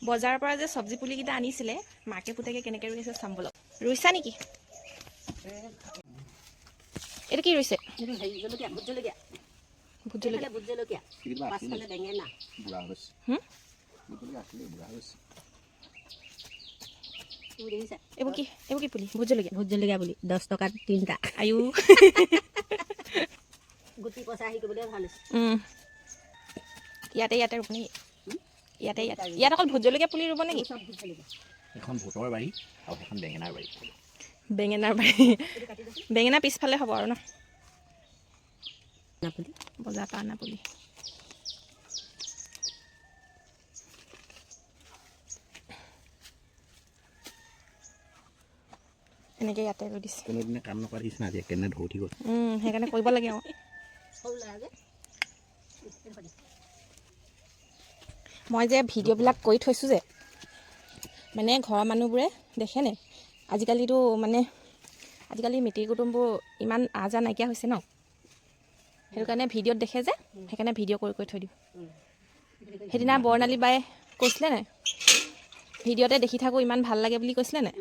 বজাৰৰ পৰা যে চব্জি পুলিকেইটা আনিছিলে মাকে পুতেকে কেনেকৈ ৰুইছে চাম বলক। ৰুইছা নেকি? এইটো কি ৰুইছে? ভোট জলকীয়া। এইবোৰ কি পুলি? ভোট জলকীয়া পুলি 10 টকাত 3টা। আয়ু গুটি পচা আহি কৰিবলৈ ভাল হৈছে। ইয়াতে ৰুব নেকি? ইয়াত অকল ভোট জলকীয়া পুলি ৰুব নেকি? এখন ভোটৰ বাৰী আৰু এখন বেঙেনাৰ বাৰী। বেঙেনা পিছফালে হ'ব আৰু ন? বজাৰ পৰা অনা পুলি। এনেকৈ ইয়াতে ৰুই দিছে। কোনোদিনে কাম নকৰা দিছে না, কেনে ধৌ উঠি গ'ল। সেইকাৰণে কৰিব লাগে আৰু। মই যে ভিডিঅ'বিলাক কৰি থৈছোঁ যে, মানে ঘৰৰ মানুহবোৰে দেখেনে আজিকালি মিতিৰ কুটুমবোৰ ইমান আজা নাইকিয়া হৈছে ন, সেইটো কাৰণে ভিডিঅ'ত দেখে যে, সেইকাৰণে ভিডিঅ' কৰি থৈ দিওঁ। সেইদিনা বৰ্ণালী বায়ে কৈছিলে নাই, ভিডিঅ'তে দেখি থাকোঁ ইমান ভাল লাগে বুলি কৈছিলে নাই?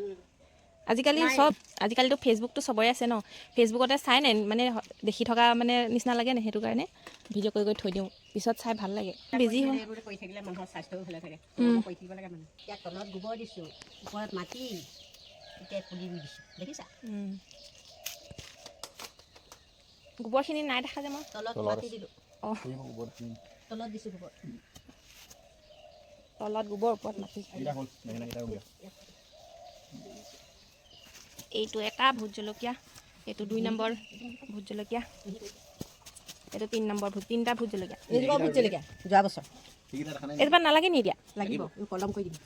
আজিকালিতো ফেচবুকটো চবৰে আছে ন, ফেচবুকতে চাই নাই মানে দেখি থকা মানে নিচিনা লাগে নাই, সেইটো কাৰণে ভিডিঅ' কৰি থৈ দিওঁ, পিছত চাই ভাল লাগে। বিজি হয় কৰি থাকিলে মানুহৰ স্বাস্থ্যও ভালে থাকে। কৰি থাকিব লাগে মানে। ইয়াত তলত গোবৰ দিছোঁ, ওপৰত মাটি, এতিয়া পুলি ৰুই দিছোঁ, দেখিছা? গোবৰখিনি নাই দেখা যে মই। তলত মাটি দিলোঁ। তলত দিছোঁ গোবৰ। তলত গোবৰ, ওপৰত মাটি। এইটো এটা ভোট জলকীয়া, এইটো 2 নম্বৰ ভোট জলকীয়া, এইটো 3 নম্বৰ 3টা ভোট জলকীয়া। এইজোপা ভোট জলকীয়া যোৱা বছৰ। এইজোপা নালাগে নি এতিয়া? লাগিব, কলম কৰি দিম।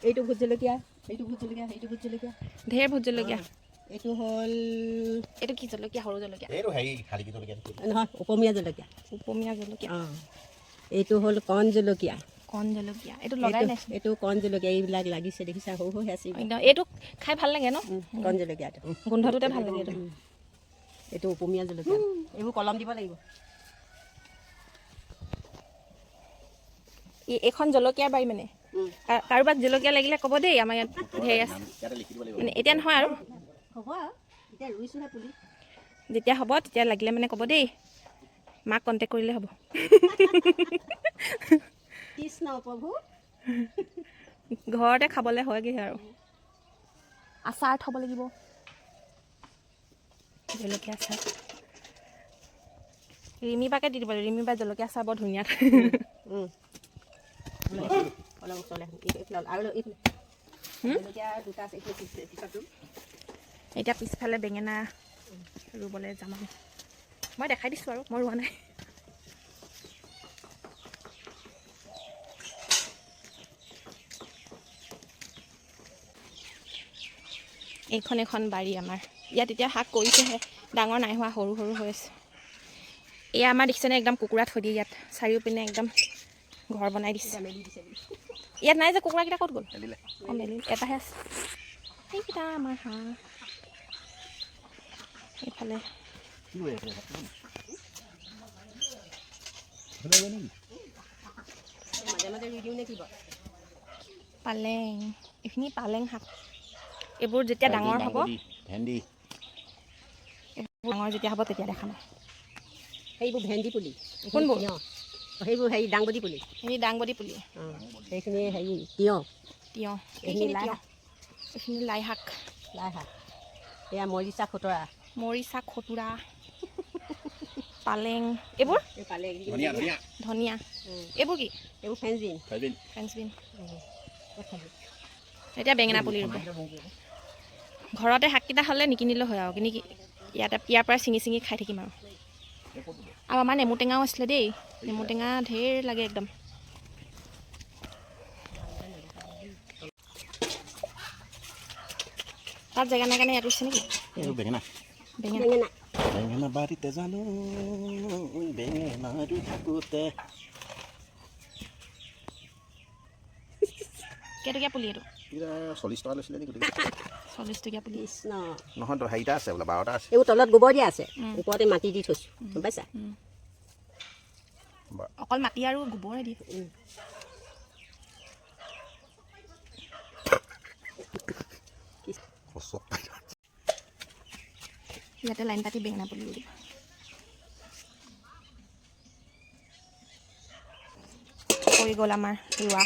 এইটো ভোট জলকীয়া, এইটো ভোট জলকীয়া, এইটো ভোট জলকীয়া, ঢেৰ ভোট জলকীয়া। এইটো হ'ল এইটো কি জলকীয়া? সৰু জলকীয়া নহয়, উপমীয়া জলকীয়া। এইটো হ'ল কণ জলকীয়া। এইটো লগাই নাই। এইটো কণ জলকীয়া, এইবিলাক লাগিছে দেখিছা, সৰু সৰু আছে। এইটো খাই ভাল লাগে ন? কণ জলকীয়াটো গোন্ধটোতে ভাল লাগে। এইটো উপমীয়া জলকীয়া। এইবোৰ কলম দিব লাগিব। এইখন জলকীয়াৰ বাৰী মানে। কাৰোবাক জলকীয়া লাগিলে ক'ব দেই, আমাৰ ইয়াত ঢেৰ আছে। মানে এতিয়া নহয় আৰু হ'ব, এতিয়া ৰুইছোহে পুলি। যেতিয়া হ'ব তেতিয়া লাগিলে মানে ক'ব দেই, মাক কণ্টেক্ট কৰিলে হ'ব। কৃষ্ণ প্ৰভু। ঘৰতে খাবলৈ হয়গৈ আৰু। আচাৰ থ'ব লাগিব, জলকীয়া আচাৰ। ৰিমি বাকে দি দিব লাগিব, ৰিমি বা জলকীয়া আচাৰ বৰ ধুনীয়া। এতিয়া পিছফালে বেঙেনা ৰুবলৈ যাম আমি। মই দেখাই দিছোঁ আৰু, মই ৰোৱা নাই। এখন বাৰী আমাৰ। ইয়াত এতিয়া শাক কৰিছেহে, ডাঙৰ নাই হোৱা, সৰু সৰু হৈ আছে। এয়া আমাৰ দেখিছেনে, একদম কুকুৰা থৈ দিয়ে ইয়াত, চাৰিওপিনে একদম ঘৰ বনাই দিছে। ইয়াত নাই যে, কুকুৰাকেইটা ক'ত গ'ল? মেলি এটাহে আছে। সেইকেইটা আমাৰ হাঁহ। এইফালে পালেং, এইখিনি পালেং শাক। এইবোৰ যেতিয়া ডাঙৰ হ'ব, ডাঙৰ যেতিয়া হ'ব তেতিয়া দেখাম। সেইবোৰ ভেন্দি পুলি। কোনবোৰ? সেইবোৰ দাংবডি পুলি। সেইখিনি দাংবডি পুলি। সেইখিনি তিয়ঁহ। এইখিনি লাই শাক। এয়া মৰিচা খটোৰা। পালেং। এইবোৰ ধনিয়া। এইবোৰ কি? এইবোৰ ফ্ৰেঞ্চবিন। এতিয়া বেঙেনা পুলি ৰুব। ঘৰতে শাককেইটা হ'লে নিকিনিলেও হয় আৰু, ইয়াৰ পৰা ছিঙি খাই থাকিম আৰু আমাৰ নেমু টেঙাও আছিলে দেই, নেমু টেঙা ঢেৰ লাগে একদম। তাত জেগা নাই কাৰণে ইয়াত ৰুইছে নেকি? বেঙেনা বাৰীতে জানো বেঙেনা ৰুই থাকোঁতে। কেইটকীয়া পুলি এইটো? 40 টকা লৈছিলে নেকি? 40 টকীয়া পুলি। নহয় তো, হেৰিটা আছে বোলে, 12টা আছে। এইবোৰ তলত গোবৰ দিয়া আছে, ওপৰতে মাটি দি থৈছোঁ, গম পাইছা? অকল মাটি আৰু গোবৰে দিয়ে। ইয়াতে লাইন পাতি বেঙেনা পুলি ৰুই দিব হৈ গ'ল আমাৰ ৰোৱা